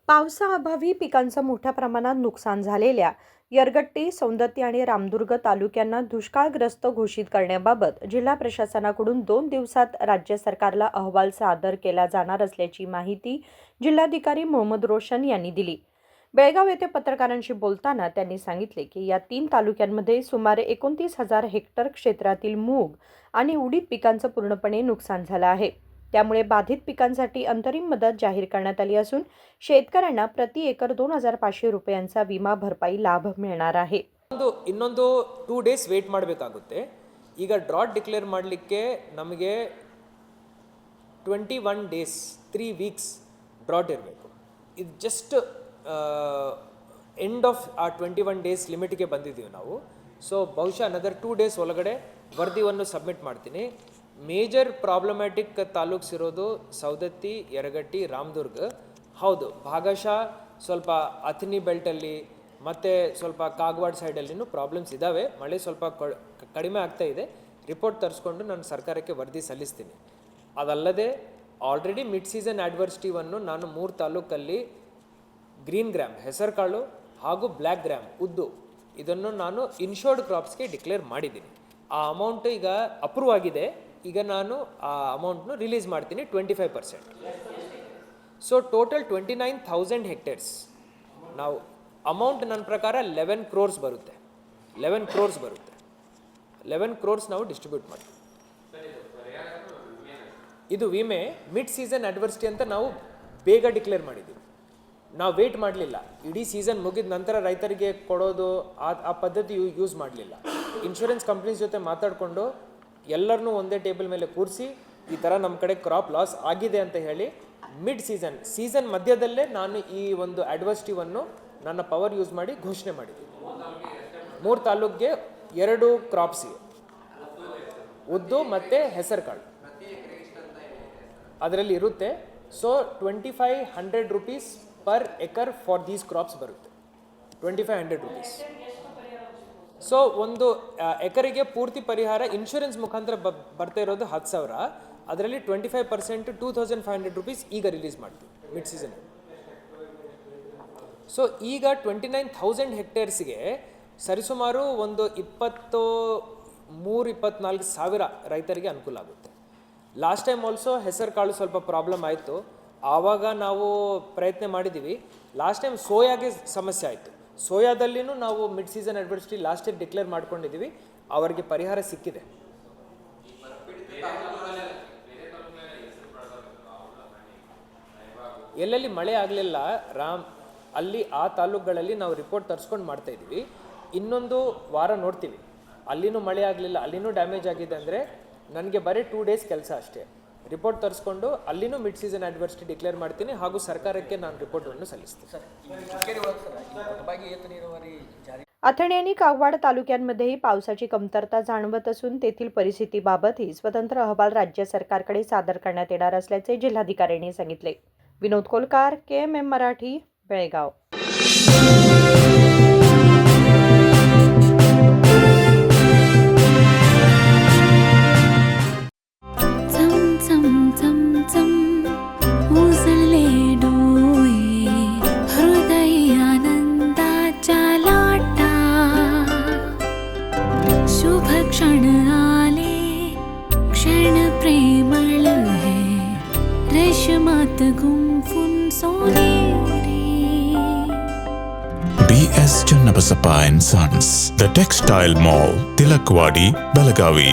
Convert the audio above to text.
पावसाअभावी पिकांचं मोठ्या प्रमाणात नुकसान झालेल्या यरगट्टी, सौंदत्ती आणि रामदुर्ग तालुक्यांना दुष्काळग्रस्त घोषित करण्याबाबत जिल्हा प्रशासनाकडून 2 दिवसात राज्य सरकारला अहवाल सादर केला जाणार असल्याची माहिती जिल्हाधिकारी मोहम्मद रोशन यांनी दिली. बेळगाव येथे पत्रकारांशी बोलताना त्यांनी सांगितले की या 3 तालुक्यांमध्ये सुमारे 29,000 हेक्टर क्षेत्रातील मूग आणि उडीद पिकांचं पूर्णपणे नुकसान झालं आहे. त्यामुळे बाधित पिकांसाठी अंतरिम मदत जाहीर करण्यात आली असून शेतकऱ्यांना प्रति एकर 2,500 रुपयांचा विमा भरपाई लाभ मिळणार आहे. ಇನ್ನೊಂದು 2 ಡೇಸ್ ವೇಟ್ ಮಾಡಬೇಕಾಗುತ್ತೆ. ಈಗ ಡ್ರಾಟ್ ಡಿಕ್ಲೇರ್ ಮಾಡಲಿಕ್ಕೆ ನಮಗೆ 21 ಡೇಸ್ 3 ವೀಕ್ಸ್ ಡ್ರಾಟ್ ಇರಬೇಕು. ಇದು ಜಸ್ಟ್ ಎಂಡ್ ಆಫ್ ಆ 21 ಡೇಸ್ ಲಿಮಿಟ್ಗೆ ಬಂದಿದ್ದೀವಿ ನಾವು. ಸೊ ಬಹುಶಃ ಅನದರ್ 2 ಡೇಸ್ ಒಳಗಡೆ ವರದಿಯನ್ನು ಸಬ್ಮಿಟ್ ಮಾಡ್ತೀನಿ. ಮೇಜರ್ ಪ್ರಾಬ್ಲಮ್ಯಾಟಿಕ್ ತಾಲೂಕ್ಸ್ ಇರೋದು ಸೌದತ್ತಿ, ಯರಗಟ್ಟಿ, ರಾಮದುರ್ಗ. ಹೌದು, ಭಾಗಶಃ ಸ್ವಲ್ಪ ಅಥಣಿ ಬೆಲ್ಟಲ್ಲಿ ಮತ್ತು ಸ್ವಲ್ಪ ಕಾಗವಾಡ ಸೈಡಲ್ಲಿನೂ ಪ್ರಾಬ್ಲಮ್ಸ್ ಇದ್ದಾವೆ. ಮಳೆ ಸ್ವಲ್ಪ ಕಡಿಮೆ ಆಗ್ತಾ ಇದೆ. ರಿಪೋರ್ಟ್ ತರಿಸ್ಕೊಂಡು ನಾನು ಸರ್ಕಾರಕ್ಕೆ ವರದಿ ಸಲ್ಲಿಸ್ತೀನಿ. ಅದಲ್ಲದೆ ಆಲ್ರೆಡಿ ಮಿಡ್ ಸೀಸನ್ ಆಡ್ವರ್ಸಿಟಿವನ್ನು ನಾನು 3 ತಾಲೂಕಲ್ಲಿ ಗ್ರೀನ್ ಗ್ರಾಮ್ ಹೆಸರುಕಾಳು ಹಾಗೂ ಬ್ಲ್ಯಾಕ್ ಗ್ರಾಮ್ ಉದ್ದು ಇದನ್ನು ನಾನು ಇನ್ಶೋರ್ಡ್ ಕ್ರಾಪ್ಸ್ಗೆ ಡಿಕ್ಲೇರ್ ಮಾಡಿದ್ದೀನಿ. ಆ ಅಮೌಂಟ್ ಈಗ ಅಪ್ರೂವ್ ಆಗಿದೆ. ಈಗ ನಾನು ಆ ಅಮೌಂಟ್ನು ರಿಲೀಸ್ ಮಾಡ್ತೀನಿ 25%. ಸೊ ಟೋಟಲ್ 29,000 ಹೆಕ್ಟೇರ್ಸ್ ನಾವು ಅಮೌಂಟ್ ನನ್ನ ಪ್ರಕಾರ 11 crores ಬರುತ್ತೆ. 11 crores ನಾವು ಡಿಸ್ಟ್ರಿಬ್ಯೂಟ್ ಮಾಡ್ತೀವಿ. ಇದು ವಿಮೆ ಮಿಡ್ ಸೀಸನ್ ಅಡ್ವರ್ಸಿಟಿ ಅಂತ ನಾವು ಬೇಗ ಡಿಕ್ಲೇರ್ ಮಾಡಿದ್ದೀವಿ. ನಾವು ವೇಟ್ ಮಾಡಲಿಲ್ಲ. ಇಡೀ ಸೀಸನ್ ಮುಗಿದ ನಂತರ ರೈತರಿಗೆ ಕೊಡೋದು ಆ ಪದ್ಧತಿ ಯೂಸ್ ಮಾಡಲಿಲ್ಲ. ಇನ್ಶೂರೆನ್ಸ್ ಕಂಪ್ನೀಸ್ ಜೊತೆ ಮಾತಾಡಿಕೊಂಡು ಎಲ್ಲರನ್ನೂ ಒಂದೇ ಟೇಬಲ್ ಮೇಲೆ ಕೂರಿಸಿ ಈ ಥರ ನಮ್ಮ ಕಡೆ ಕ್ರಾಪ್ ಲಾಸ್ ಆಗಿದೆ ಅಂತ ಹೇಳಿ ಮಿಡ್ ಸೀಸನ್ ಮಧ್ಯದಲ್ಲೇ ನಾನು ಈ ಒಂದು ಅಡ್ವರ್ಸಿಟಿವನ್ನು ನನ್ನ ಪವರ್ ಯೂಸ್ ಮಾಡಿ ಘೋಷಣೆ ಮಾಡಿದ್ದೀನಿ. 3 ತಾಲೂಕಿಗೆ 2 ಕ್ರಾಪ್ಸಿಗೆ ಉದ್ದು ಮತ್ತು ಹೆಸರುಕಾಳು ಅದರಲ್ಲಿ ಇರುತ್ತೆ. So 2,500 rupees per acre for these crops ಬರುತ್ತೆ. 2,500 rupees. ಸೊ ಒಂದು ಎಕರಿಗೆ ಪೂರ್ತಿ ಪರಿಹಾರ ಇನ್ಶೂರೆನ್ಸ್ ಮುಖಾಂತರ ಬರ್ತಾ ಇರೋದು 10,000. ಅದರಲ್ಲಿ 25% 2,500 rupees ಈಗ ರಿಲೀಸ್ ಮಾಡ್ತೀವಿ ಮಿಡ್ ಸೀಸನ್. ಸೊ ಈಗ 29,000 ಹೆಕ್ಟೇರ್ಸ್ಗೆ ಸರಿಸುಮಾರು ಒಂದು 23-24 ಸಾವಿರ ರೈತರಿಗೆ ಅನುಕೂಲ ಆಗುತ್ತೆ. ಲಾಸ್ಟ್ ಟೈಮ್ ಆಲ್ಸೋ ಹೆಸರುಕಾಳು ಸ್ವಲ್ಪ ಪ್ರಾಬ್ಲಮ್ ಆಯಿತು. ಆವಾಗ ನಾವು ಪ್ರಯತ್ನ ಮಾಡಿದ್ದೀವಿ. ಲಾಸ್ಟ್ ಟೈಮ್ ಸೋಯಾಗೆ ಸಮಸ್ಯೆ ಆಯಿತು. ಸೋಯಾದಲ್ಲಿನೂ ನಾವು mid season adversity last year declare ಮಾಡ್ಕೊಂಡಿದ್ದೀವಿ. ಅವರಿಗೆ ಪರಿಹಾರ ಸಿಕ್ಕಿದೆ. ಎಲ್ಲೆಲ್ಲಿ ಮಳೆ ಆಗಲಿಲ್ಲ ಅಲ್ಲಿ ಆ ತಾಲೂಕುಗಳಲ್ಲಿ ನಾವು ರಿಪೋರ್ಟ್ ತರಿಸ್ಕೊಂಡು ಮಾಡ್ತಾ ಇದ್ದೀವಿ. ಇನ್ನೊಂದು ವಾರ ನೋಡ್ತೀವಿ. ಅಲ್ಲಿನೂ ಮಳೆ ಆಗಲಿಲ್ಲ, ಅಲ್ಲಿನೂ ಡ್ಯಾಮೇಜ್ ಆಗಿದೆ ಅಂದರೆ ನನಗೆ ಬರೀ 2 ಡೇಸ್ ಕೆಲಸ ಅಷ್ಟೇ. ರಿಪೋರ್ಟ್ ತರಿಸ್ಕೊಂಡು ಅಲ್ಲಿನೂ ಮಿಡ್ ಸೀಸನ್ ಅಡ್ವರ್ಸಿಟಿ ಡಿಕ್ಲೇರ್ ಮಾಡ್ತೀನಿ ಹಾಗೂ ಸರ್ಕಾರಕ್ಕೆ ನಾನು ರಿಪೋರ್ಟನ್ನು सलिस्ते. अथणी आणि कागवाड तालुक्यांमध्येही पावसाची कमतरता जाणवत असून तेथील परिस्थितीबाबतही स्वतंत्र अहवाल राज्य सरकारकडे सादर करण्यात येणार असल्याचे जिल्हाधिकाऱ्यांनी सांगितले. विनोद कोलकार, KMM मराठी, बेळगाव. क्षण आले क्षण प्रेमळ है रेशमात गुंफून सोनेरी. BS Channabasappa and Sons, The Textile Mall, Tilakvadi, Belagavi.